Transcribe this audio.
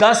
10